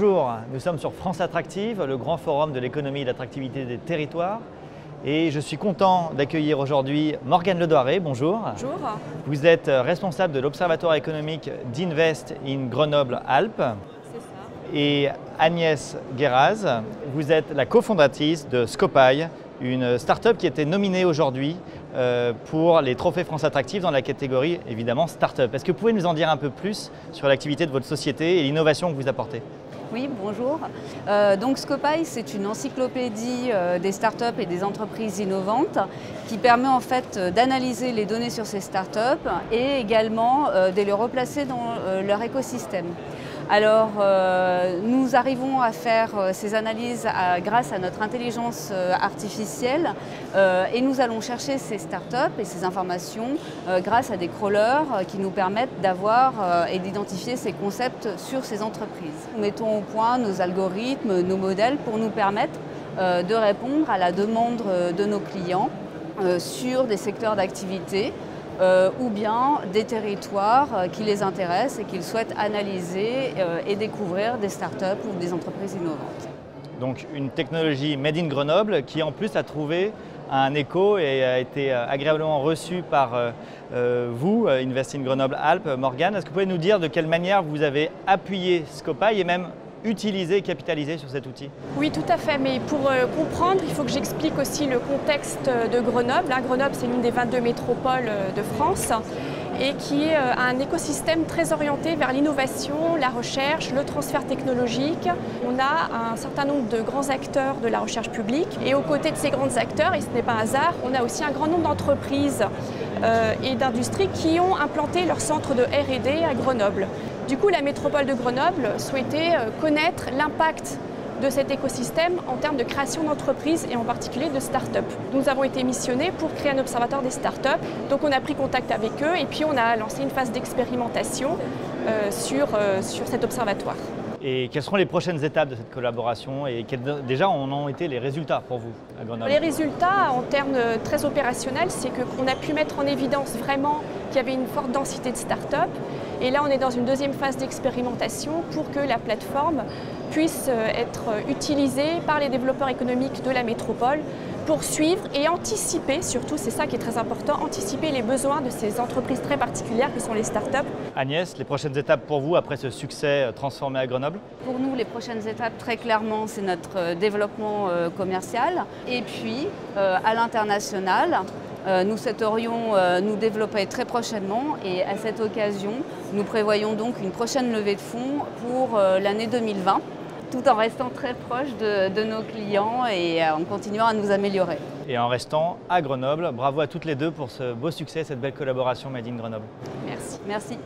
Bonjour, nous sommes sur France Attractive, le grand forum de l'économie et de l'attractivité des territoires. Et je suis content d'accueillir aujourd'hui Morgane Ledoiré. Bonjour. Bonjour. Vous êtes responsable de l'Observatoire économique d'Invest in Grenoble-Alpes. C'est ça. Et Agnès Guéraz, vous êtes la cofondatrice de Scopai, une start-up qui a été nominée aujourd'hui pour les trophées France Attractive dans la catégorie évidemment start-up. Est-ce que vous pouvez nous en dire un peu plus sur l'activité de votre société et l'innovation que vous apportez ? Oui, bonjour. Donc Scopai, c'est une encyclopédie des startups et des entreprises innovantes qui permet en fait d'analyser les données sur ces startups et également de les replacer dans leur écosystème. Alors, nous arrivons à faire ces analyses grâce à notre intelligence artificielle et nous allons chercher ces startups et ces informations grâce à des crawlers qui nous permettent d'avoir et d'identifier ces concepts sur ces entreprises. Nous mettons au point nos algorithmes, nos modèles pour nous permettre de répondre à la demande de nos clients sur des secteurs d'activité ou bien des territoires qui les intéressent et qu'ils souhaitent analyser et découvrir des startups ou des entreprises innovantes. Donc une technologie made in Grenoble qui en plus a trouvé un écho et a été agréablement reçue par vous, Invest in Grenoble-Alpes. Morgane, est-ce que vous pouvez nous dire de quelle manière vous avez appuyé Scopai et même utiliser et capitaliser sur cet outil? Oui, tout à fait, mais pour comprendre, il faut que j'explique aussi le contexte de Grenoble. Grenoble, c'est l'une des 22 métropoles de France et qui a un écosystème très orienté vers l'innovation, la recherche, le transfert technologique. On a un certain nombre de grands acteurs de la recherche publique et aux côtés de ces grands acteurs, et ce n'est pas un hasard, on a aussi un grand nombre d'entreprises et d'industries qui ont implanté leur centre de R&D à Grenoble. Du coup, la métropole de Grenoble souhaitait connaître l'impact de cet écosystème en termes de création d'entreprises et en particulier de start-up. Nous avons été missionnés pour créer un observatoire des start-up. Donc on a pris contact avec eux et puis on a lancé une phase d'expérimentation sur cet observatoire. Et quelles seront les prochaines étapes de cette collaboration et déjà en ont été les résultats pour vous à Grenoble? Les résultats en termes très opérationnels, c'est qu'on a pu mettre en évidence vraiment qu'il y avait une forte densité de start-up. Et là, on est dans une deuxième phase d'expérimentation pour que la plateforme puisse être utilisée par les développeurs économiques de la métropole pour suivre et anticiper, surtout c'est ça qui est très important, anticiper les besoins de ces entreprises très particulières que sont les startups. Agnès, les prochaines étapes pour vous après ce succès transformé à Grenoble? Pour nous, les prochaines étapes, très clairement, c'est notre développement commercial. Et puis, à l'international, nous souhaiterions nous développer très prochainement et à cette occasion, nous prévoyons donc une prochaine levée de fonds pour l'année 2020. Tout en restant très proche de nos clients et en continuant à nous améliorer. Et en restant à Grenoble. Bravo à toutes les deux pour ce beau succès, cette belle collaboration Made in Grenoble. Merci. Merci.